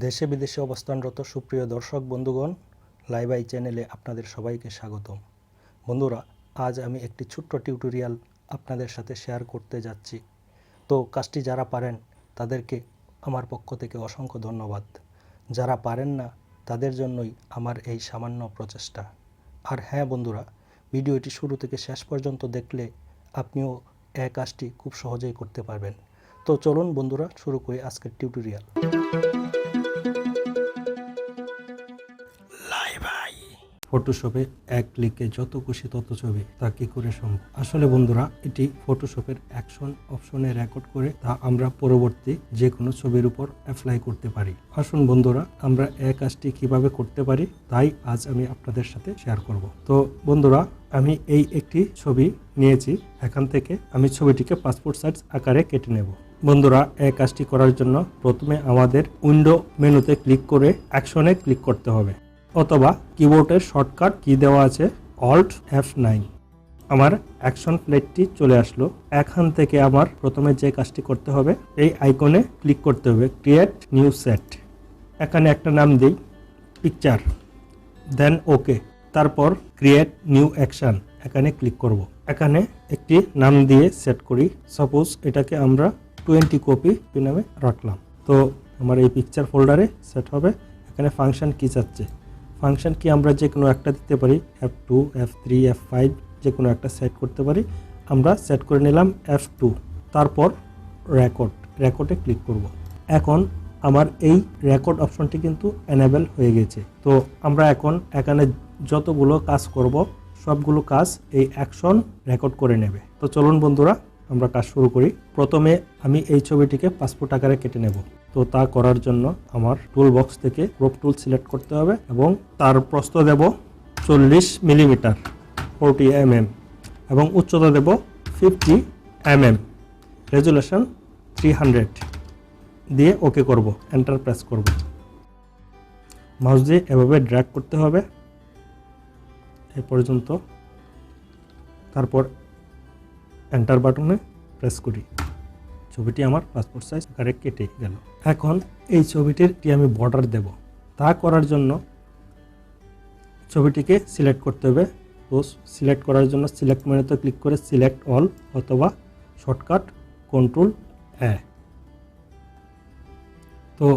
দেশে বিদেশে অবস্থানরত সুপ্রিয় দর্শক বন্ধুগণ, লাইভ আই চ্যানেলে আপনাদের সবাইকে স্বাগতম। বন্ধুরা, আজ আমি একটি ছোট্ট টিউটোরিয়াল আপনাদের সাথে শেয়ার করতে যাচ্ছি। তো কাজটি যারা পারেন তাদেরকে আমার পক্ষ থেকে অসংখ্য ধন্যবাদ। যারা পারেন না তাদের জন্যই আমার এই সামান্য প্রচেষ্টা। আর হ্যাঁ বন্ধুরা, ভিডিওটি শুরু থেকে শেষ পর্যন্ত দেখলে আপনিও এই কাজটি খুব সহজেই করতে পারবেন। তো চলুন বন্ধুরা, শুরু করি আজকের টিউটোরিয়াল। ফটোশপে এক ক্লিকে যত খুশি তত ছবি, তা কি করে সম্ভব? আসলে বন্ধুরা, এটি ফটোশপের অ্যাকশন অপশনে রেকর্ড করে তা আমরা পরবর্তী যে কোনো ছবির উপর অ্যাপ্লাই করতে পারি। আসুন বন্ধুরা, আমরা এই কাজটি কিভাবে করতে পারি তাই আজ আমি আপনাদের সাথে শেয়ার করব। তো বন্ধুরা, আমি এই একটি ছবি নিয়েছি। এখান থেকে আমি ছবিটিকে পাসপোর্ট সাইজ আকারে কেটে নেব। বন্ধুরা, এই কাজটি করার জন্য প্রথমে আমাদের উইন্ডো মেনুতে ক্লিক করে অ্যাকশনে ক্লিক করতে হবে, অথবা কিবোর্ডের শর্টকাট কি দেওয়া আছে অল্ট F9। আমার অ্যাকশন প্লেটটি চলে আসলো। এখান থেকে আমার প্রথমে যে কাজটি করতে হবে, এই আইকনে ক্লিক করতে হবে, ক্রিয়েট নিউ সেট। এখানে একটা নাম দিই পিকচার, দেন ওকে। তারপর ক্রিয়েট নিউ অ্যাকশন, এখানে ক্লিক করব। এখানে একটি নাম দিয়ে সেট করি, সাপোজ এটাকে আমরা 20 কপি নামে রাখলাম। তো আমার এই পিকচার ফোল্ডারে সেট হবে। এখানে ফাংশন কি চাচ্ছে, ফাংশন কি আমরা যে কোনো একটা দিতে পারি, F2, F3, F5 যে কোনো একটা সেট করতে পারি। আমরা সেট করে নিলাম F2। তারপর রেকর্ডে ক্লিক করব। এখন আমার এই রেকর্ড অপশনটি কিন্তু এনেবল হয়ে গেছে। তো আমরা এখন এখানে যতগুলো কাজ করব সবগুলো কাজ এই অ্যাকশন রেকর্ড করে নেবে। তো চলুন বন্ধুরা, আমরা কাজ শুরু করি। প্রথমে আমি এই ছবিটিকে পাসপোর্ট আকারে কেটে নেব। তো তা করার জন্য আমার টুল বক্স থেকে ক্রপ টুল সিলেক্ট করতে হবে এবং তার প্রস্থ দেব 40 মিলিমিটার 40 mm এবং উচ্চতা দেব 50 mm, রেজুলেশন 300 দিয়ে ওকে করব, এন্টার প্রেস করব। মাউস দিয়ে এভাবে ড্র্যাগ করতে হবে এ পর্যন্ত, তারপর এন্টার বাটনে প্রেস করি। ছবিটি আমার পাসপোর্ট সাইজ আকারে কেটে গেল। এখন এই ছবিটির আমি বর্ডার দেব। তা করার জন্য ছবিটিকে সিলেক্ট করতে হবে। তো সিলেক্ট করার জন্য সিলেক্ট মেনুতে ক্লিক করে সিলেক্ট অল, অথবা শর্টকাট কন্ট্রোল A। তো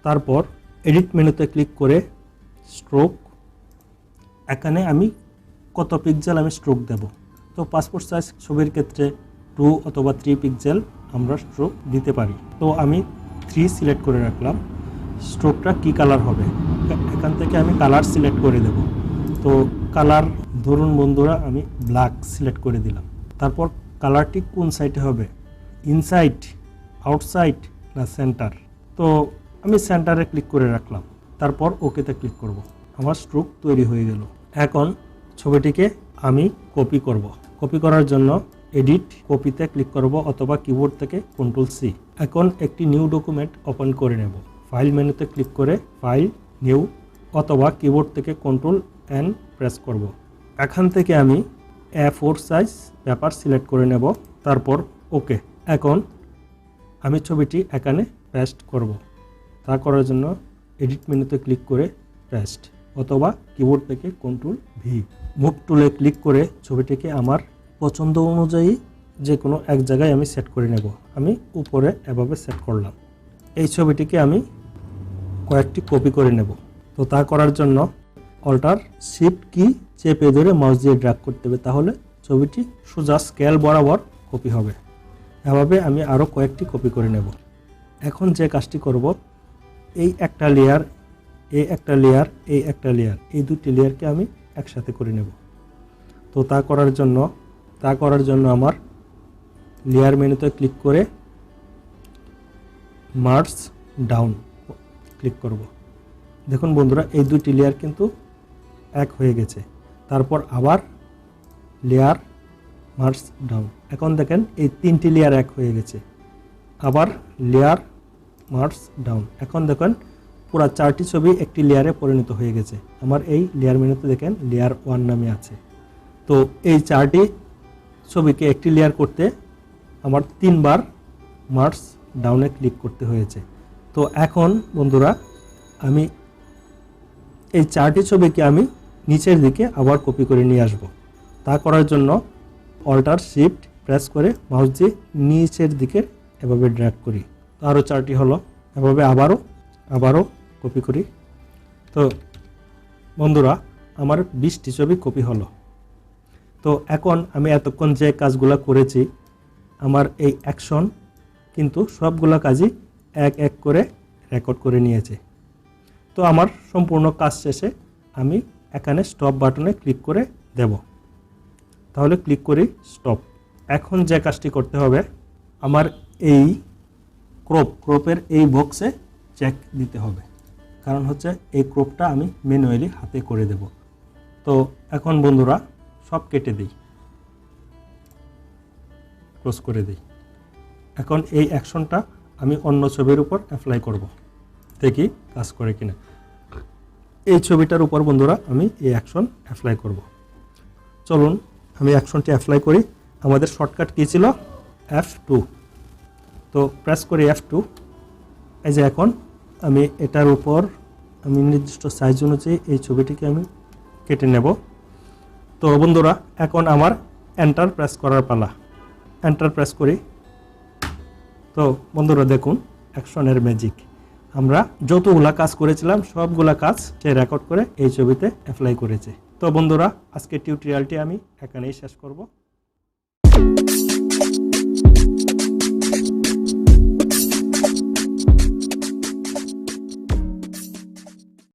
তারপর এডিট মেনুতে ক্লিক করে স্ট্রোক, এখানে আমি কত পিক্সেল আমি স্ট্রোক দেব। তো পাসপোর্ট সাইজ ছবির ক্ষেত্রে 2 অথবা 3 পিক্সেল আমরা স্ট্রোক দিতে পারি। তো আমি 3 সিলেক্ট করে রাখলাম। স্ট্রোকটা কি কালার হবে, এখান থেকে আমি কালার সিলেক্ট করে দেব। তো কালার ধরুন বন্ধুরা, আমি ব্ল্যাক সিলেক্ট করে দিলাম। তারপর কালারটি কোন সাইডে হবে, ইনসাইড, আউটসাইড না সেন্টার। তো আমি সেন্টারে ক্লিক করে রাখলাম। তারপর ওকেতে ক্লিক করব। আমার স্ট্রোক তৈরি হয়ে গেল। এখন ছবিটিকে আমি কপি করব। কপি করার জন্য এডিট কপিতে ক্লিক করব, অথবা কিবোর্ড থেকে Ctrl+C। এখন একটি নিউ ডকুমেন্ট ওপেন করে নেব। ফাইল মেনুতে ক্লিক করে ফাইল, নিউ, অথবা কিবোর্ড থেকে Ctrl+N প্রেস করব। এখান থেকে আমি A4 সাইজ পেপার সিলেক্ট করে নেব, তারপর ওকে। এখন আমি ছবিটি এখানে পেস্ট করব। তা করার জন্য এডিট মেনুতে ক্লিক করে পেস্ট, অথবা কিবোর্ড থেকে Ctrl+V। মুভ টুলে ক্লিক করে ছবিটিকে আমার পছন্দ অনুযায়ী যে কোনো এক জায়গায় আমি সেট করে নেব। আমি উপরে এভাবে সেট করলাম। এই ছবিটিকে আমি কয়েকটি কপি করে নেব। তো তা করার জন্য অল্টার শিফট কি চেপে ধরে মাউস দিয়ে ড্র্যাগ করতে হবে, তাহলে ছবিটি সোজা স্কেল বরাবর কপি হবে। এভাবে আমি আরও কয়েকটি কপি করে নেব। এখন যে কাজটি করব, এই একটা লেয়ার, এই একটা লেয়ার, এই একটা লেয়ার, এই দুটি লেয়ারকে আমি একসাথে করে নেব। তো তা করার জন্য আমার লেয়ার মেনুতে ক্লিক করে মার্জ ডাউন ক্লিক করব। দেখুন বন্ধুরা, এই দুটি লেয়ার কিন্তু এক হয়ে গেছে। তারপর আবার লেয়ার, মার্জ ডাউন। এখন দেখেন এই 3টি লেয়ার এক হয়ে গেছে। আবার লেয়ার, মার্জ ডাউন। এখন দেখেন পুরো 4টি ছবি একটি লেয়ারে পরিণত হয়ে গেছে। আমার এই লেয়ার মেনুতে দেখেন লেয়ার 1 নামে আছে। তো এই 4টি ছবিকে একটি লেয়ার করতে আমার 3 বার মার্জ ডাউনে ক্লিক করতে হয়েছে। তো এখন বন্ধুরা আমি এই 4টি ছবিকে আমি নিচের দিকে আবার কপি করে নিয়ে আসব। তা করার জন্য অল্টার শিফট প্রেস করে মাউস দিয়ে নিচের দিকে এভাবে ড্র্যাগ করি। তো আরও 4টি হলো, এভাবে আবারও কপি করি। তো বন্ধুরা আমার 20টি ছবি কপি হলো। তো এখন আমি এতক্ষণ যে কাজগুলো করেছি আমার এই অ্যাকশন কিন্তু সবগুলো কাজই এক এক করে রেকর্ড করে নিয়েছে। তো আমার সম্পূর্ণ কাজ শেষে আমি এখানে স্টপ বাটনে ক্লিক করে দেব। তাহলে ক্লিক করি স্টপ। এখন যে কাজটি করতে হবে, আমার এই ক্রপের এই বক্সে চেক দিতে হবে, কারণ হচ্ছে এই ক্রপটা আমি ম্যানুয়ালি হাতে করে দেব। তো এখন বন্ধুরা সব কেটে দিই, ক্লোজ করে দিই। এখন এই অ্যাকশনটা আমি অন্য ছবির উপর অ্যাপ্লাই করব, দেখি কাজ করে কিনা। এই ছবিটার উপর বন্ধুরা আমি এই অ্যাকশন অ্যাপ্লাই করব। চলুন আমি অ্যাকশনটি অ্যাপ্লাই করি। আমাদের শর্টকাট কী ছিল? F2। তো প্রেস করি F2। এই যে এখন আমি এটার উপর আমি নির্দিষ্ট সাইজ অনুযায়ী এই ছবিটিকে আমি কেটে নেব। তো বন্ধুরা এখন আমার এন্টার প্রেস করার পালা। এন্টার প্রেস করি। তো বন্ধুরা দেখুন অ্যাকশনের ম্যাজিক, আমরা যতগুলা কাজ করেছিলাম সবগুলা কাজ সে রেকর্ড করে এই ছবিতে অ্যাপ্লাই করেছে। তো বন্ধুরা আজকের টিউটোরিয়ালটি আমি এখানেই শেষ করব।